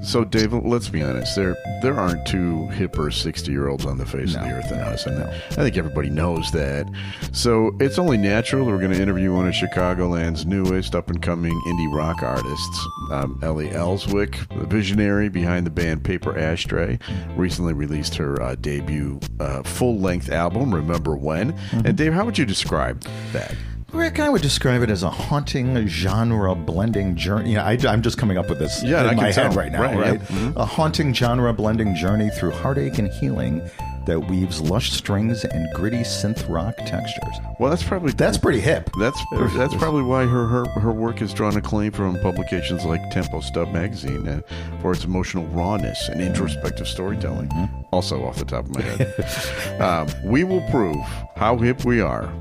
So, Dave, let's be honest. There aren't two hipper 60-year-olds on the face of the earth than us, and I think everybody knows that. So it's only natural that we're going to interview one of Chicagoland's newest up-and-coming indie rock artists, Elli Elswick, the visionary behind the band Paper Ashtray, recently released her debut full-length album, Remember When. Mm-hmm. And, Dave, how would you describe that? Rick, I would describe it as a haunting genre blending journey. I'm just coming up with this in my head right now, right? Mm-hmm. A haunting genre blending journey through heartache and healing that weaves lush strings and gritty synth rock textures. Well, that's pretty hip. That's probably why her work has drawn acclaim from publications like Tempo Stub magazine for its emotional rawness and introspective storytelling. Mm-hmm. Also off the top of my head. We will prove how hip we are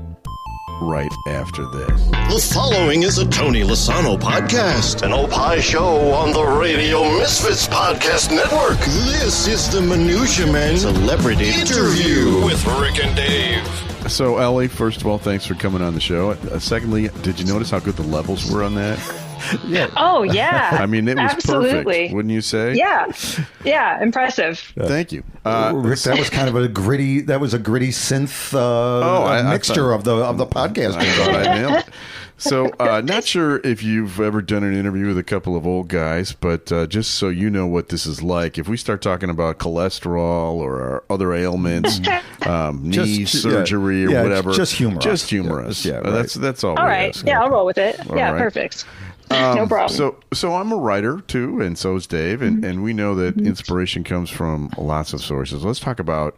right after this. The following is a Tony Lasano podcast, an Opie show on the Radio Misfits Podcast Network. This is the Minutia Men Celebrity Interview with Rick and Dave. So, Elli, first of all, thanks for coming on the show. Secondly, did you notice how good the levels were on that? Yeah. Oh, yeah. I mean, it was perfect, wouldn't you say? Yeah, impressive. Thank you. Rick, that was kind of a gritty synth mixture of the podcast. I thought I nailed it. So, not sure if you've ever done an interview with a couple of old guys, but just so you know what this is like, if we start talking about cholesterol or our other ailments, knee surgery or whatever, just humorous. Yeah, right. That's all. All right. Ask. Yeah, I'll roll with it. All yeah, right. Perfect. No problem. So I'm a writer too, and so is Dave, and we know that inspiration comes from lots of sources. Let's talk about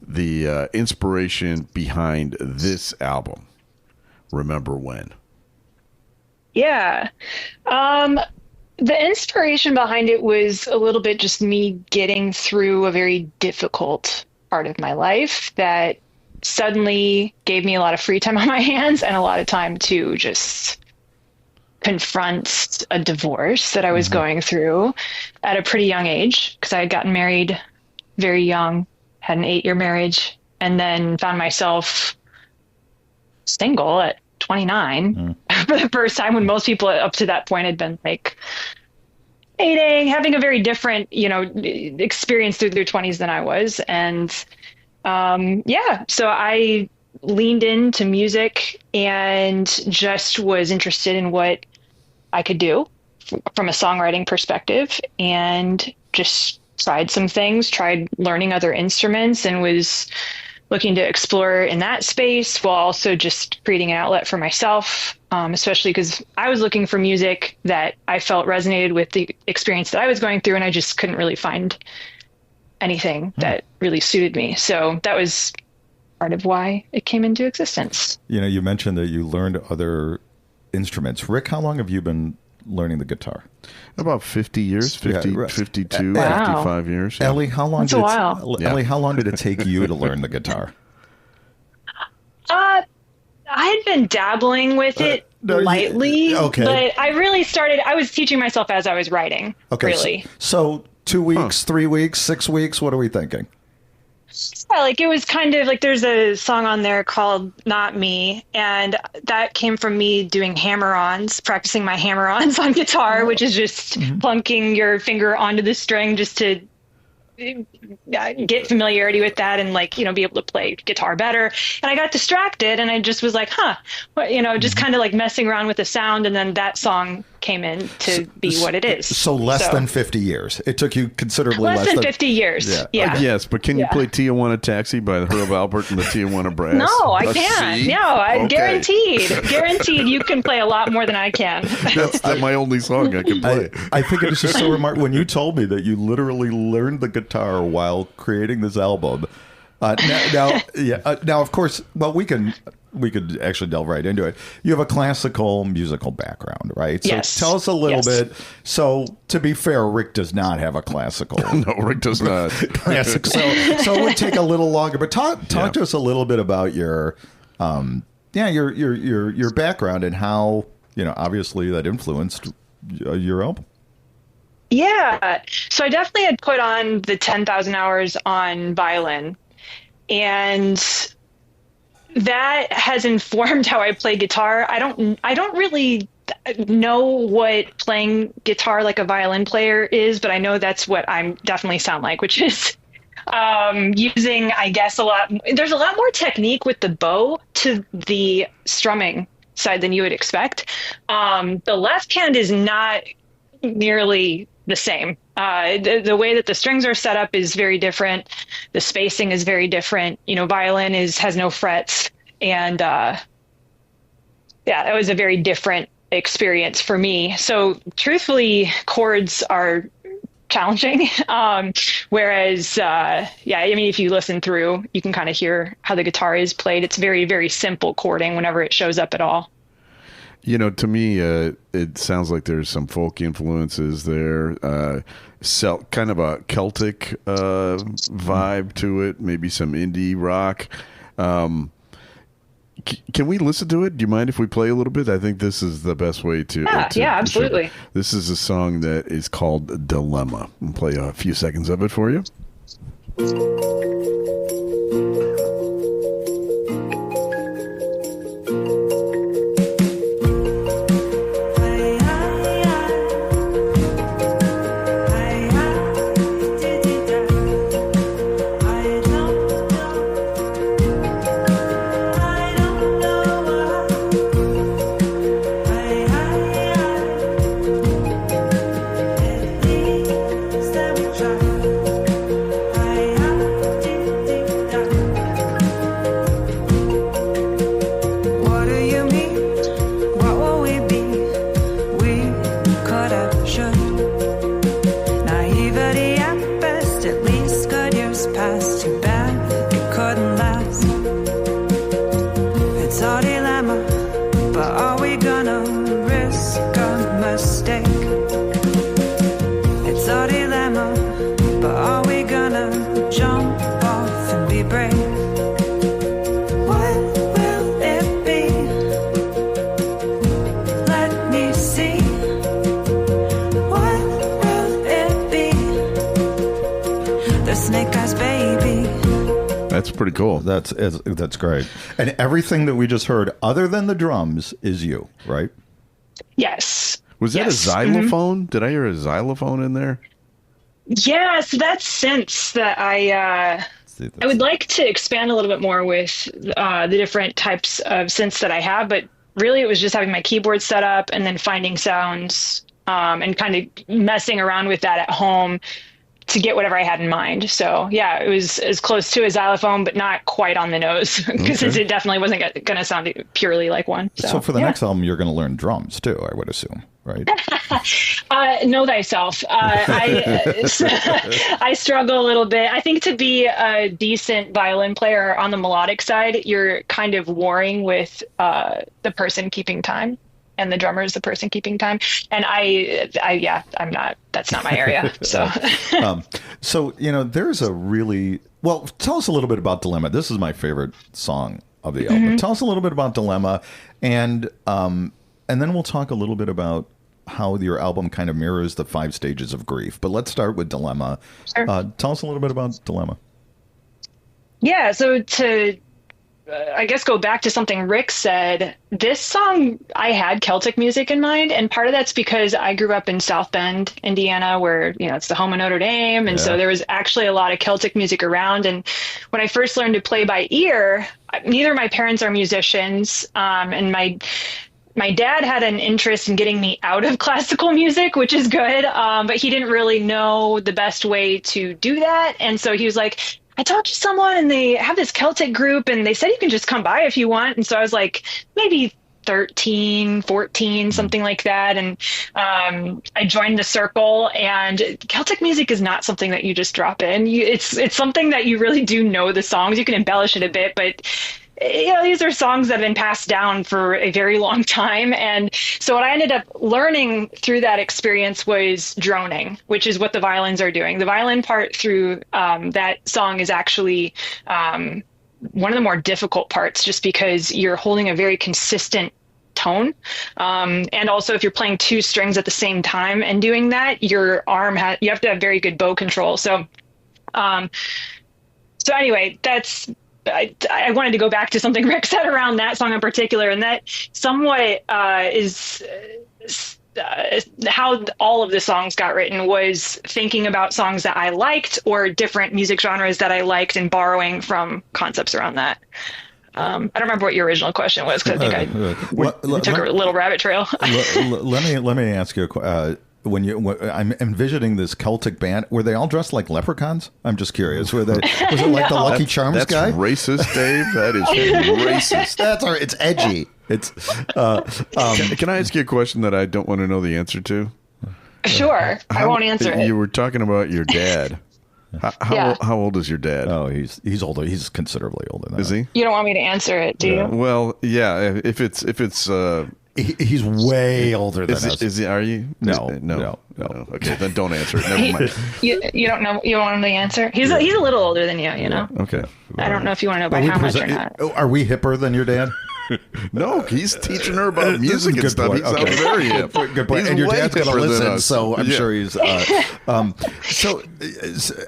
the inspiration behind this album, Remember When. Yeah. The inspiration behind it was a little bit just me getting through a very difficult part of my life that suddenly gave me a lot of free time on my hands and a lot of time to just confront a divorce that I was going through at a pretty young age, because I had gotten married very young, had an 8-year marriage, and then found myself single at 29 for the first time, when most people up to that point had been like dating, having a very different, experience through their 20s than I was. And so I leaned into music and just was interested in what I could do from a songwriting perspective, and just tried some things, tried learning other instruments, and was looking to explore in that space while also just creating an outlet for myself, especially because I was looking for music that I felt resonated with the experience that I was going through, and I just couldn't really find anything that really suited me. So that was part of why it came into existence. You mentioned that you learned other instruments. Rick, how long have you been learning the guitar? About 50 years, 52, Wow. 55 years. Yeah. Elli, how long That's how long did it take you to learn the guitar? I had been dabbling with it lightly, but I was teaching myself as I was writing, really. So 2 weeks, 3 weeks, 6 weeks, what are we thinking? Yeah, it was kind of like, there's a song on there called Not Me, and that came from me doing hammer-ons, practicing my hammer-ons on guitar, which is just plunking your finger onto the string just to get familiarity with that and be able to play guitar better. And I got distracted, and I just was like, just kind of messing around with the sound, and then that song came in to be what it is. So less than 50 years. It took you considerably less than 50 years. Yeah. Yes, but can you play Tijuana Taxi by Herb Alpert and the Tijuana Brass? No, I can't. No, I guaranteed you can play a lot more than I can. That's my only song I can play. I think it is just so remarkable when you told me that you literally learned the guitar while creating this album. Now, of course, well, we could actually delve right into it. You have a classical musical background, right? Yes. So tell us a little bit. So to be fair, Rick does not have a classical. No, Rick does not. Classic. So it would take a little longer. But talk to us a little bit about your background and how, obviously that influenced your album. Yeah. So I definitely had put on the 10,000 hours on violin, and that has informed how I play guitar. I don't really know what playing guitar like a violin player is, but I know that's what I'm definitely sound like, which is using, I guess, there's a lot more technique with the bow to the strumming side than you would expect. The left hand is not nearly the same. The way that the strings are set up is very different. The spacing is very different. Violin has no frets. And that was a very different experience for me. So truthfully, chords are challenging. Whereas, if you listen through, you can kind of hear how the guitar is played. It's very, very simple chording whenever it shows up at all. To me, it sounds like there's some folk influences there, kind of a Celtic vibe to it, maybe some indie rock. Can we listen to it? Do you mind if we play a little bit? I think this is the best way to. Yeah, absolutely. This is a song that is called Dilemma. I'll play a few seconds of it for you. That's pretty cool. That's great. And everything that we just heard, other than the drums, is you, right? Yes. Was that a xylophone? Mm-hmm. Did I hear a xylophone in there? Yeah, so that's synths that I would like to expand a little bit more with the different types of synths that I have, but really it was just having my keyboard set up and then finding sounds and kind of messing around with that at home to get whatever I had in mind. So yeah, it was as close to a xylophone, but not quite on the nose, because it definitely wasn't going to sound purely like one. So for the next album, you're going to learn drums too, I would assume, right? Know thyself. I struggle a little bit. I think to be a decent violin player on the melodic side, you're kind of warring with the person keeping time. And the drummer is the person keeping time. And I'm not, that's not my area. So, there's a tell us a little bit about Dilemma. This is my favorite song of the album. Tell us a little bit about Dilemma, and then we'll talk a little bit about how your album kind of mirrors the 5 stages of grief. But let's start with Dilemma. Sure. Tell us a little bit about Dilemma. Yeah. So to, I guess, go back to something Rick said, this song, I had Celtic music in mind. And part of that's because I grew up in South Bend, Indiana, where, it's the home of Notre Dame. And so there was actually a lot of Celtic music around. And when I first learned to play by ear, neither of my parents are musicians. And my dad had an interest in getting me out of classical music, which is good. But he didn't really know the best way to do that. And so he was like, I talked to someone and they have this Celtic group and they said you can just come by if you want. And so I was like, maybe 13, 14, something like that. And I joined the circle, and Celtic music is not something that you just drop in. It's something that you really do know the songs. You can embellish it a bit, but these are songs that have been passed down for a very long time. And so what I ended up learning through that experience was droning, which is what the violins are doing. The violin part through that song is actually one of the more difficult parts, just because you're holding a very consistent tone. And also if you're playing 2 strings at the same time and doing that, your arm you have to have very good bow control. So anyway, that's I wanted to go back to something Rick said around that song in particular, and that somewhat is how all of the songs got written was thinking about songs that I liked or different music genres that I liked and borrowing from concepts around that. I don't remember what your original question was because I think took a little rabbit trail. let me ask you when I'm envisioning this Celtic band, were they all dressed like leprechauns? I'm just curious. Was it like the Lucky Charms guy? That's racist, Dave. That is racist. That's all right. It's edgy. It's. Can I ask you a question that I don't want to know the answer to? Sure, I won't answer it. You were talking about your dad. How old is your dad? Oh, he's older. He's considerably older than Is he? You don't want me to answer it, do you? Well, yeah. If it's he's way older than us. Is he? Are you? No. Okay, then don't answer it. Never mind. You don't know. You don't want him to answer. He's a little older than you. You know. Okay. I don't know if you want to know by how much or not. Are we hipper than your dad? No, he's teaching her about music and stuff. He sounds very hip. Good point. And your dad's going to listen, so I'm sure he's. So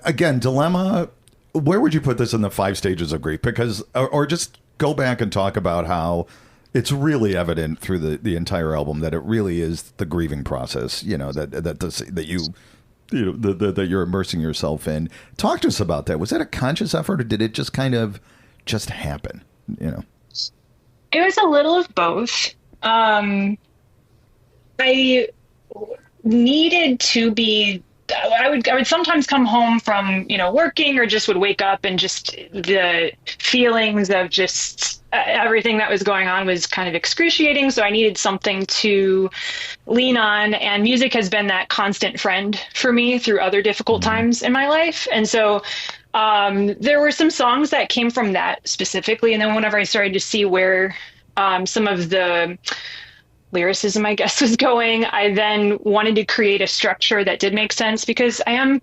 again, dilemma. Where would you put this in the 5 stages of grief? Because, or just go back and talk about how it's really evident through the entire album that it really is the grieving process. You know that you're immersing yourself in. Talk to us about that. Was that a conscious effort, or did it just kind of just happen? You know. It was a little of both. I needed to be. I would sometimes come home from working, or just would wake up and just the feelings of just everything that was going on was kind of excruciating. So I needed something to lean on, and music has been that constant friend for me through other difficult times in my life. And so there were some songs that came from that specifically. And then whenever I started to see where some of the lyricism, I guess, was going, I then wanted to create a structure that did make sense, because I am,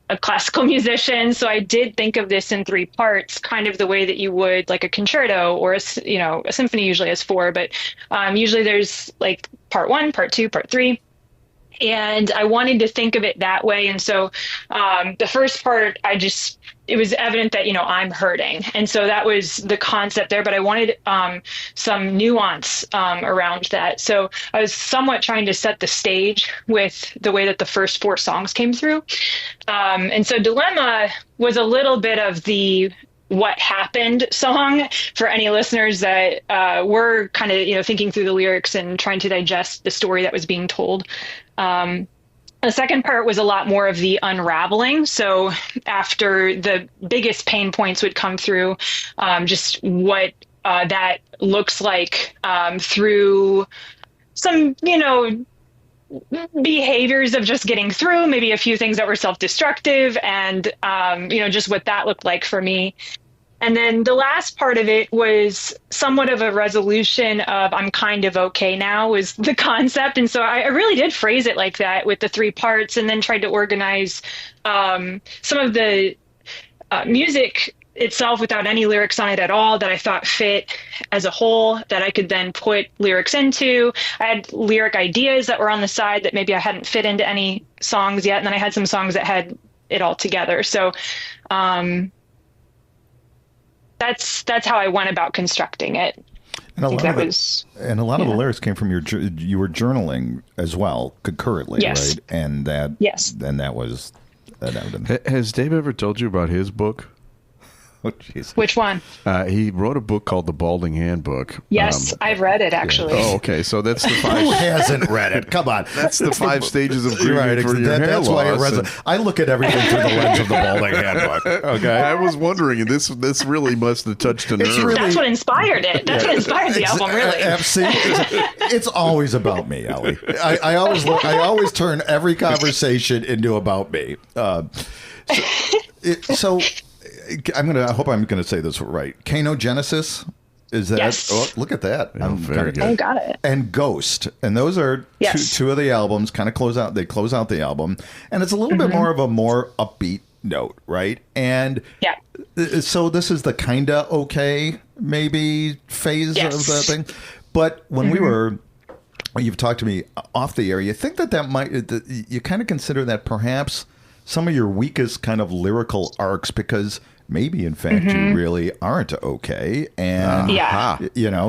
a classical musician. So I did think of this in 3 parts, kind of the way that you would like a concerto, or a symphony usually has 4, but usually there's like part 1, part 2, part 3. And I wanted to think of it that way. And so the first part, it was evident that, I'm hurting. And so that was the concept there, but I wanted some nuance around that. So I was somewhat trying to set the stage with the way that the first 4 songs came through. And so Dilemma was a little bit of the what happened song for any listeners that were kind of, thinking through the lyrics and trying to digest the story that was being told. The second part was a lot more of the unraveling. So after the biggest pain points would come through, just what that looks like through some, behaviors of just getting through, maybe a few things that were self-destructive, and, just what that looked like for me. And then the last part of it was somewhat of a resolution of I'm kind of okay now was the concept. And so I really did phrase it like that with the 3 parts, and then tried to organize some of the music itself without any lyrics on it at all that I thought fit as a whole, that I could then put lyrics into. I had lyric ideas that were on the side that maybe I hadn't fit into any songs yet. And then I had some songs that had it all together. So, that's how I went about constructing it. And a lot of the lyrics came from you were journaling as well concurrently, yes. Right? And that, yes. And that was evident. Has Dave ever told you about his book? Oh, jeez. Which one? He wrote a book called The Balding Handbook. Yes, I've read it, actually. Yeah. Oh, okay. So that's the 5... Who hasn't read it? Come on. That's the 5 stages of grieving for your hair that's loss. Why I look at everything through the lens of The Balding Handbook. Okay. I was wondering, this really must have touched a nerve. That's what inspired it. That's what inspired the album, really. See, it's always about me, Ellie. I always turn every conversation into about me. So I hope I'm gonna say this right. Kanogenesis, is that? Yes. Oh, look at that! Oh, very good. Oh, got it. And Ghost, and those are two of the albums. Kind of close out the album, and it's a little bit more of a more upbeat note, right? And so this is the kinda okay maybe phase of the thing. But when you've talked to me off the air, you think that might you kind of consider that perhaps some of your weakest kind of lyrical arcs, because maybe in fact you really aren't okay, and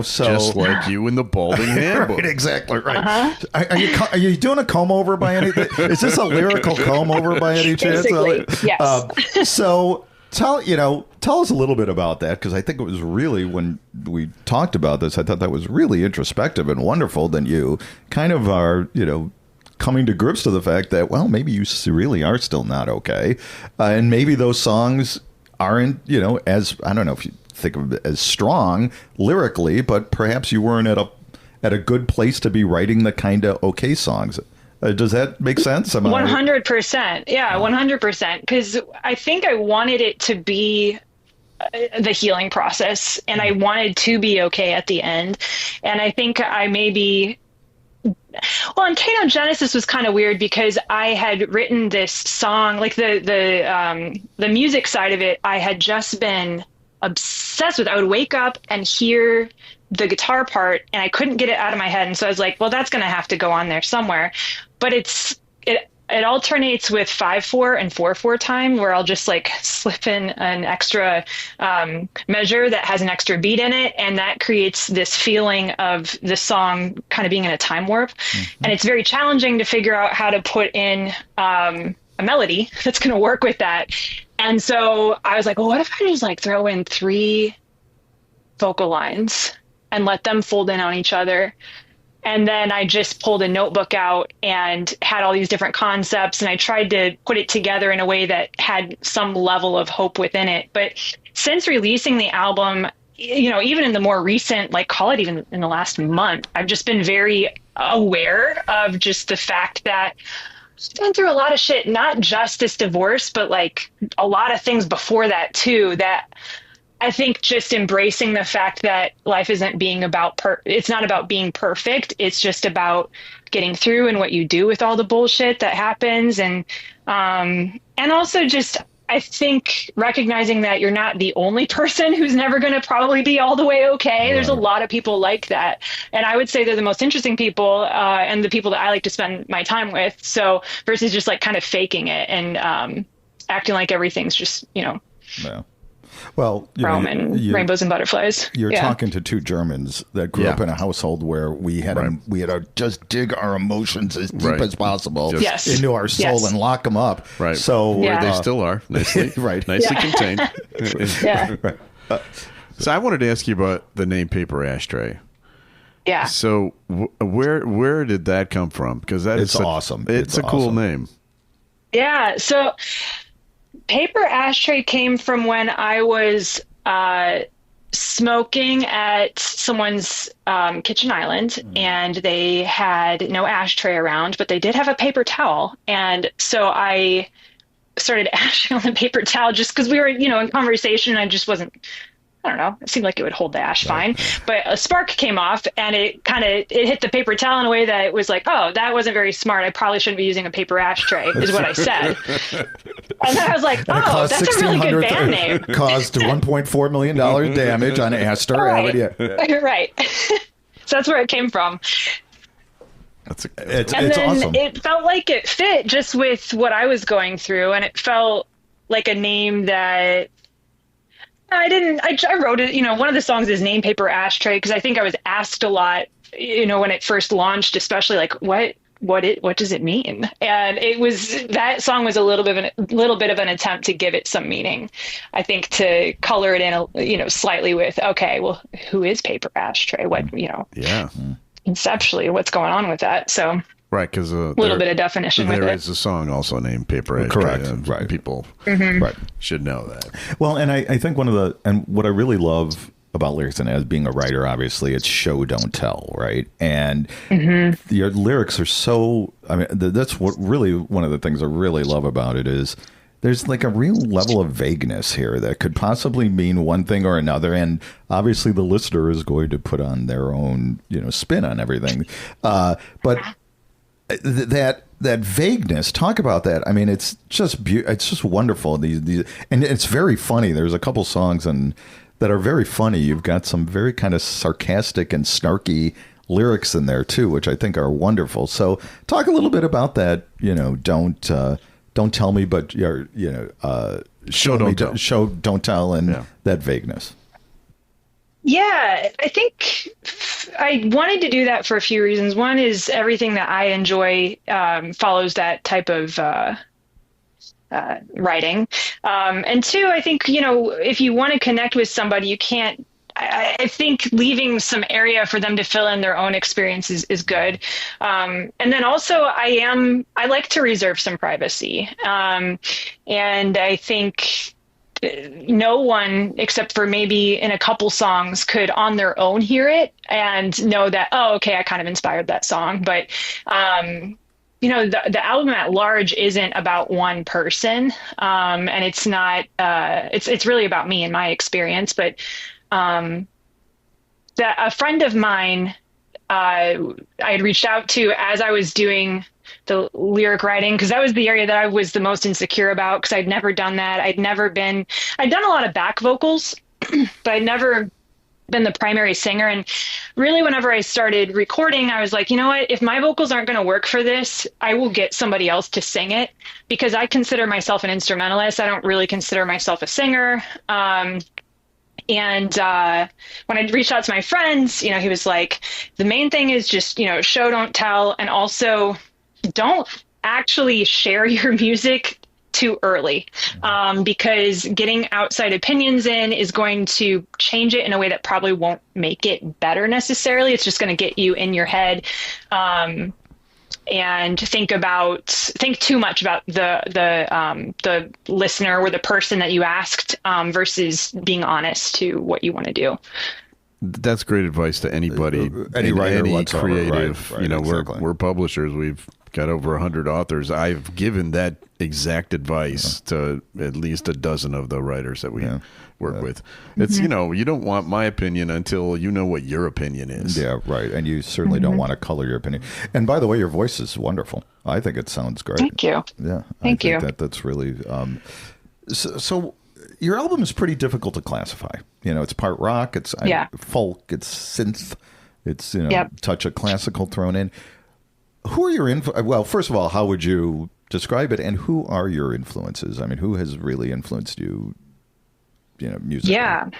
so just like you in the Balding Handbook. Right, exactly right. Are you doing a comb over by anything? Is this a lyrical comb over by any chance? Basically, yes. So tell us a little bit about that, because I think it was really, when we talked about this, I thought that was really introspective and wonderful. Then you kind of are coming to grips to the fact that, well, maybe you really are still not okay. And maybe those songs aren't, as, I don't know if you think of it as strong lyrically, but perhaps you weren't at a good place to be writing the kind of okay songs. Does that make sense? 100%. Yeah, 100%. Because I think I wanted it to be the healing process, and I wanted to be okay at the end. And I think I maybe... Well, and Kenogenesis was kind of weird because I had written this song, like the music side of it, I had just been obsessed with. I would wake up and hear the guitar part and I couldn't get it out of my head. And so I was like, well, that's going to have to go on there somewhere. But it alternates with 5/4 and 4/4 time, where I'll just like slip in an extra measure that has an extra beat in it, and that creates this feeling of the song kind of being in a time warp. Mm-hmm. And it's very challenging to figure out how to put in a melody that's going to work with that. And so I was like, well, what if I just like throw in 3 vocal lines and let them fold in on each other? And then I just pulled a notebook out and had all these different concepts, and I tried to put it together in a way that had some level of hope within it. But since releasing the album, even in the more recent, like call it even in the last month, I've just been very aware of just the fact that I've been through a lot of shit, not just this divorce, but like a lot of things before that too, that I think just embracing the fact that life isn't being it's not about being perfect. It's just about getting through and what you do with all the bullshit that happens. And also just, I think, recognizing that you're not the only person who's never going to probably be all the way okay. Right. There's a lot of people like that. And I would say they're the most interesting people and the people that I like to spend my time with. So versus just like kind of faking it and acting like everything's just, Yeah. Well, rainbows and butterflies. You're talking to 2 Germans that grew up in a household where we had to just dig our emotions as deep as possible into our soul and lock them up. Right. So they still are nicely, nicely contained. So I wanted to ask you about the name Paper Ashtray. Yeah. So where did that come from? Because it's awesome. It's a cool name. Yeah. So Paper Ashtray came from when I was smoking at someone's kitchen island, and they had no ashtray around, but they did have a paper towel. And so I started ashing on the paper towel just because we were, in conversation. I just wasn't, I don't know, it seemed like it would hold the ash fine. But a spark came off, and it hit the paper towel in a way that it was like, oh, that wasn't very smart. I probably shouldn't be using a paper ashtray, is what I said. And then I was like, oh, that's a really good band name. Caused $1.4 million damage on Astor. Right. Right. So that's where it came from. It's awesome. It felt like it fit just with what I was going through, and it felt like a name that I wrote it, one of the songs is Name Paper Ashtray, because I think I was asked a lot, when it first launched, especially like, what does it mean? And that song was a little bit of an attempt to give it some meaning. I think to color it in, slightly with, okay, well, who is Paper Ashtray? What, conceptually, what's going on with that? So. Right, because a little bit of definition with it. There is a song also named Paper Ashtray. Correct. Right. People should know that. Well, and I think what I really love about lyrics, and as being a writer, obviously, it's show, don't tell, right? And your lyrics are so, that's what really, one of the things I really love about it is there's like a real level of vagueness here that could possibly mean one thing or another. And obviously the listener is going to put on their own, spin on everything. But that vagueness, talk about that. I mean, it's just wonderful. These and it's very funny. There's a couple songs that are very funny. You've got some very kind of sarcastic and snarky lyrics in there too, which I think are wonderful. So talk a little bit about that. Don't tell me, but Show, don't tell. Show, don't tell, and that vagueness. Yeah, I think I wanted to do that for a few reasons. One is everything that I enjoy follows that type of writing. And two, I think, if you want to connect with somebody, you can't, I think leaving some area for them to fill in their own experiences is good. And then also I like to reserve some privacy. And I think no one, except for maybe in a couple songs, could on their own hear it and know that, oh, okay, I kind of inspired that song. But, the album at large isn't about one person. And it's not, it's really about me and my experience. But a friend of mine, I had reached out to as I was doing the lyric writing, because that was the area that I was the most insecure about, because I'd never done that. I'd done a lot of back vocals, but I'd never been the primary singer. And really, whenever I started recording, I was like, you know what, if my vocals aren't going to work for this, I will get somebody else to sing it, because I consider myself an instrumentalist. I don't really consider myself a singer. And when I reached out to my friends, he was like, the main thing is just, show, don't tell. And also don't actually share your music too early, because getting outside opinions in is going to change it in a way that probably won't make it better necessarily. It's just going to get you in your head. And think too much about the listener or the person that you asked, versus being honest to what you want to do. That's great advice to anybody, any writer, any creative. Right, exactly. We're publishers. We've got over 100 authors. I've given that exact advice to at least a dozen of the writers that we work with. It's, you don't want my opinion until you know what your opinion is. Yeah, right. And you certainly don't want to color your opinion. And by the way, your voice is wonderful. I think it sounds great. Thank you. Yeah. Thank you. That's really, so your album is pretty difficult to classify. It's part rock, it's folk, it's synth, it's, touch of classical thrown in. Who are your well, first of all, how would you describe it, and who are your influences? I mean, who has really influenced you, musically? Yeah.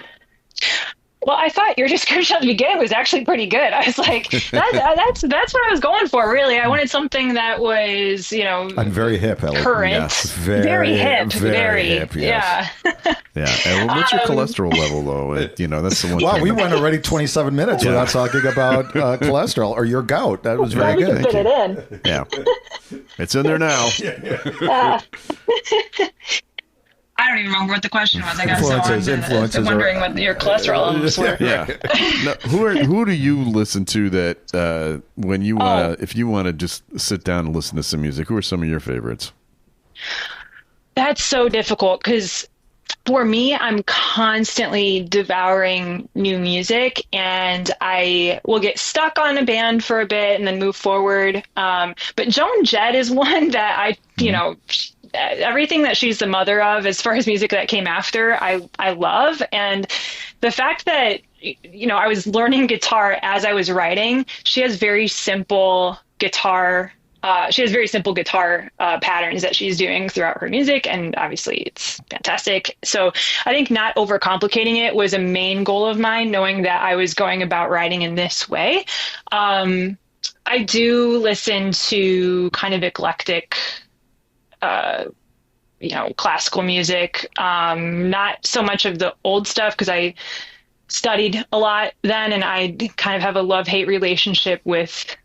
Well, I thought your description at the beginning was actually pretty good. I was like, that's what I was going for, really. I wanted something that was, I'm very hip, Elli. Current. Yes. Very hip. Very hip, yes. Yeah. Yeah. And what's your cholesterol level, though? That's the one. Wow, we went already 27 minutes without talking about cholesterol or your gout. That was very good. Fit it in. Yeah. It's in there now. I don't even remember what the question was. I got influences wondering what your cholesterol levels were. Yeah. Now, who do you listen to that when you want to, if you want to just sit down and listen to some music? Who are some of your favorites? That's so difficult, because for me, I'm constantly devouring new music, and I will get stuck on a band for a bit and then move forward. But Joan Jett is one that I, everything that she's the mother of, as far as music that came after, I love. And the fact that, I was learning guitar as I was writing, she has very simple guitar patterns that she's doing throughout her music. And obviously it's fantastic. So I think not overcomplicating it was a main goal of mine, knowing that I was going about writing in this way. I do listen to kind of eclectic, classical music, not so much of the old stuff, because I studied a lot then, and I kind of have a love-hate relationship with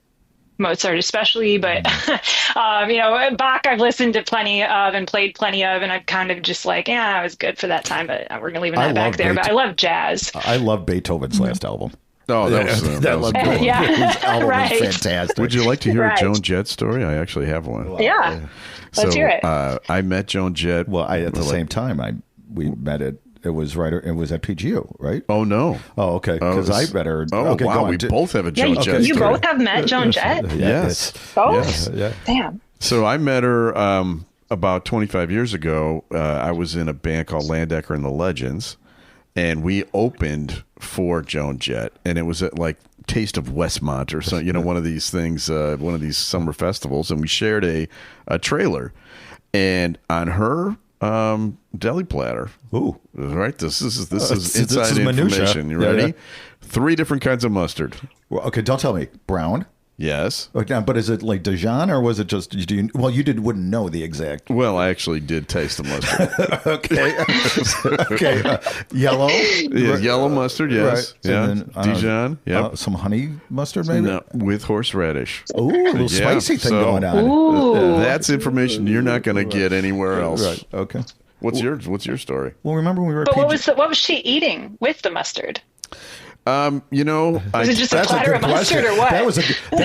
Mozart especially, but Bach I've listened to plenty of and played plenty of, and I'm kind of just like, I was good for that time, but we're gonna leave that back there. But I love jazz. I love Beethoven's last album. Oh, that was good. His album was fantastic. Would you like to hear a Joan Jett story? I actually have one. Wow. Yeah. Let's hear it. I met Joan Jett. Well, at the same time, we met at. It was at PGU, right? Oh, no. Oh, okay. Because I met her. Oh, okay, wow. We both have a Joan Jett story. You both have met Joan Jett? Yes. Both? Yes. Yeah. Damn. So I met her about 25 years ago. I was in a band called Landecker and the Legends, and we opened for Joan Jett, and it was at Taste of Westmont or something, one of these things, one of these summer festivals, and we shared a trailer. And on her Deli platter. Ooh. Right? This is inside information. You ready? 3 different kinds of mustard. Well, okay, don't tell me. Brown? Yes. Okay, but is it like Dijon or was it just? You wouldn't know the exact. Well, I actually did taste the mustard. Okay. Yellow. Yellow mustard. Yes. Right. Yeah. And then, Dijon. Yeah. Some honey mustard, maybe. No, with horseradish. Ooh, a little spicy thing going on. Ooh. That's information you're not going to get anywhere else. Right. Okay. What's your story? Well, remember when we were. But what was she eating with the mustard? Was it just a platter of mustard or what? That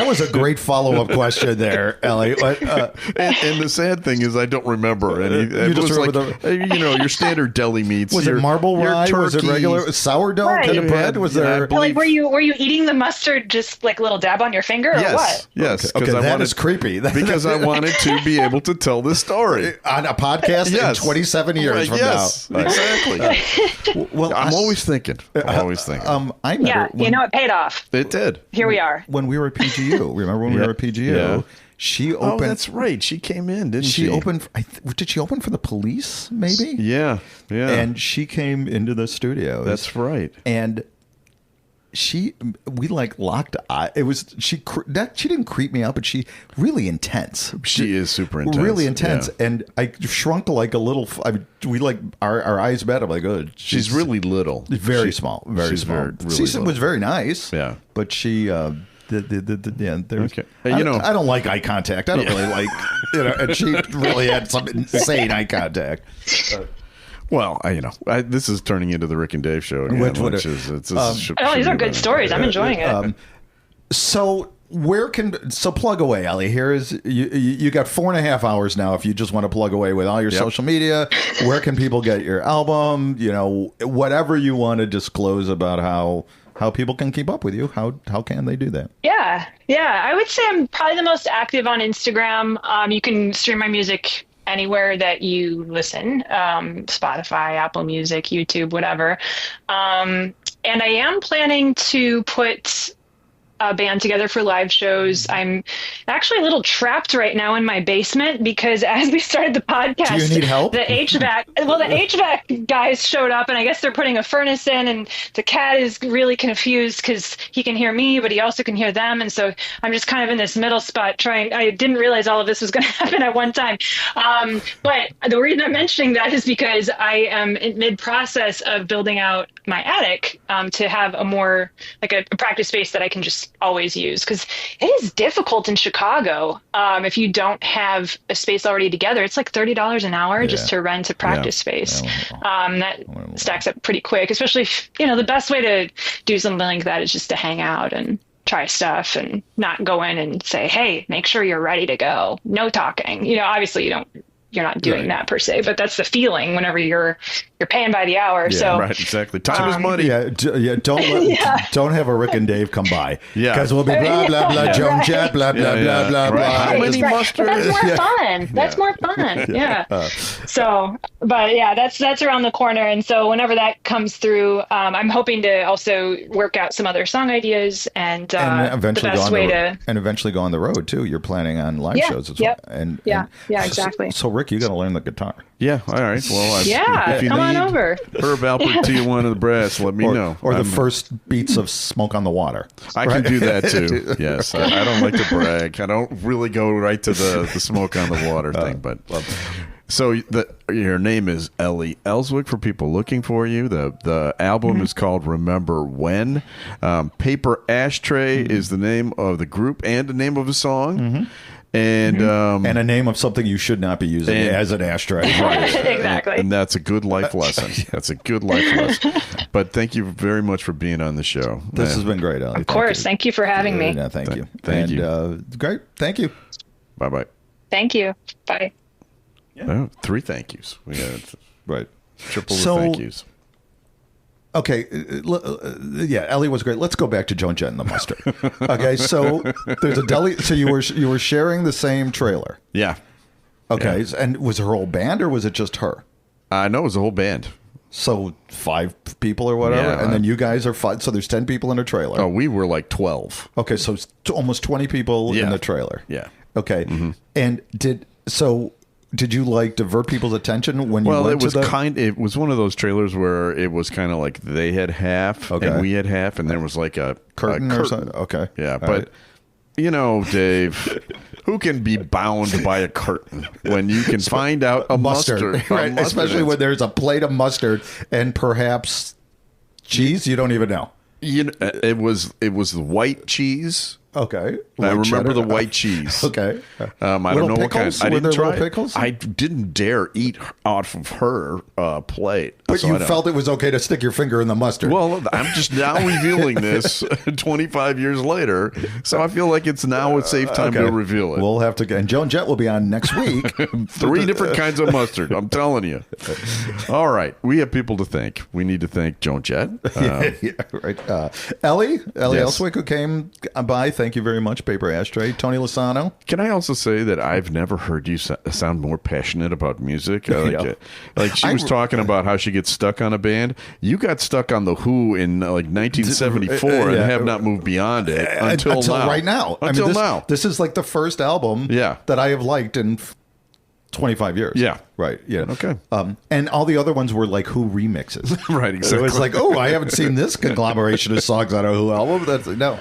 was a great follow-up question there, Ellie. And the sad thing is, I don't remember any. You just remember your standard deli meats. Was it marble rye? Was it regular sourdough kind of bread? Was there? Like, were you eating the mustard just like a little dab on your finger, or what? Yes. Okay, that is creepy. Because I wanted to be able to tell this story on a podcast in 27 years from now. Exactly. Well, I'm always thinking. It paid off. It did. Here we are. When we were at PGU. Remember when we were at PGU? Yeah. She opened. Oh, that's right. She came in, didn't she? She opened. Did she open for the police? Maybe. Yeah. And she came into the studio. That's right. And we like locked eyes. It was she didn't creep me out, but she really intense. She is super intense. Really intense. Yeah. And I shrunk like a little. We like our eyes met. I'm like, oh, she's really little. Very small. Very small. She was very nice. Yeah. But she. Okay. Hey, I don't like eye contact. I don't really like, and she really had some insane eye contact. Well, this is turning into the Rick and Dave show again. These are good stories. I'm enjoying it. So plug away, Ellie. Here is you got 4.5 hours now. If you just want to plug away with all your social media, where can people get your album? Whatever you want to disclose about how people can keep up with you. How can they do that? Yeah. I would say I'm probably the most active on Instagram. You can stream my music anywhere that you listen, Spotify, Apple Music, YouTube, whatever. And I am planning to put a band together for live shows. I'm actually a little trapped right now in my basement because as we started the podcast, do you need help? The HVAC guys showed up and I guess they're putting a furnace in and the cat is really confused because he can hear me, but he also can hear them. And so I'm just kind of in this middle spot I didn't realize all of this was going to happen at one time. But the reason I'm mentioning that is because I am in mid-process of building out my attic to have a more like a practice space that I can just always use, because it is difficult in Chicago if you don't have a space already together. It's like $30 an hour just to rent a practice space. That stacks up pretty quick, especially if, the best way to do something like that is just to hang out and try stuff and not go in and say, hey, make sure you're ready to go. No talking. Obviously you're not doing that per se, but that's the feeling whenever you're paying by the hour. Yeah, so right, exactly. Time is money. Don't have a Rick and Dave come by. Yeah, because we'll be blah blah blah Joan Jett blah blah blah blah blah. How many mustard? That's more fun. That's more fun. Yeah. So, but that's around the corner, and so whenever that comes through, I'm hoping to also work out some other song ideas and eventually go on the road too. You're planning on live shows as well. And exactly. So Rick, you got to learn the guitar. Yeah. All right. Well, if you come on over. Herb Alpert Tijuana the brass. Let me know. Or the first beats of Smoke on the Water. I can do that too. Yes. I don't like to brag. I don't really go right to the Smoke on the Water thing, but. So your name is Elli Elswick for people looking for you. The album is called Remember When. Paper Ashtray is the name of the group and the name of a song. And a name of something you should not be using as an ashtray. Exactly. And that's a good life lesson. That's a good life lesson. But thank you very much for being on the show. This has been great, Elli. Of course. Thank you for having me. No, thank you. Thank you. Great. Thank you. Bye-bye. Thank you. Bye. Yeah. 3 thank yous. We got triple the thank yous. Okay, Elli was great. Let's go back to Joan Jett and the Mustard. Okay, so there's a deli. So you were sharing the same trailer. Yeah. Okay, and was her whole band or was it just her? No, it was a whole band. So 5 people or whatever, and then you guys are 5. So there's 10 people in a trailer. Oh, we were like 12. Okay, so it's almost 20 people in the trailer. Yeah. Okay, and did you like divert people's attention when you went to it was one of those trailers where it was kind of like they had half and we had half, and there was like a curtain or something. Okay. Yeah. But, you know, Dave, who can be bound by a curtain when you can find out a mustard? Right. Especially when there's a plate of mustard and perhaps cheese you don't even know. You know, it was the white cheese. Okay. I remember the white cheese. Okay. I don't know what kind. I didn't try pickles? I didn't dare eat off of her plate. But so you felt it was okay to stick your finger in the mustard. Well, I'm just now revealing this 25 years later, so I feel like it's now a safe time to reveal it. We'll have to. And Joan Jett will be on next week. 3 different kinds of mustard. I'm telling you. All right, we have people to thank. We need to thank Joan Jett. Right. Elli Elswick, who came by. Thank you very much, Paper Ashtray. Tony Lasano. Can I also say that I've never heard you sound more passionate about music? Like she was talking about how she gets stuck on a band. You got stuck on The Who in like 1974 and have not moved beyond it until now. Right now. Now. This is like the first album that I have liked in 25 years. Yeah. Right. Yeah. Okay. And all the other ones were like Who remixes. Right. Exactly. It was like, I haven't seen this conglomeration of songs on a Who album.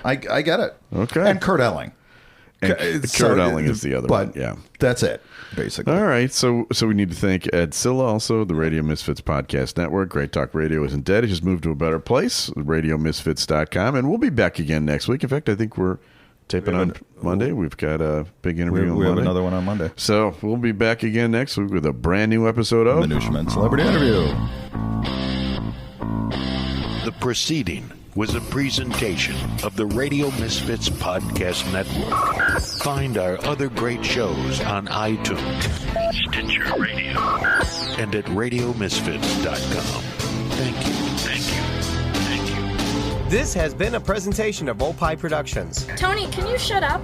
I get it. Okay. And Kurt Elling. Kurt Elling is the other one. Yeah. That's it, basically. All right. So we need to thank Ed Silla, also the Radio Misfits Podcast Network. Great Talk Radio isn't dead. It just moved to a better place. RadioMisfits.com. And we'll be back again next week. In fact, I think we're taping on Monday. We've got a big interview on Monday. We have another one on Monday. So we'll be back again next week with a brand new episode of Minutia Men Celebrity Interview. The proceeding was a presentation of the Radio Misfits Podcast Network. Find our other great shows on iTunes, Stitcher Radio, and at RadioMisfits.com. Thank you. This has been a presentation of Opie Productions. Tony, can you shut up?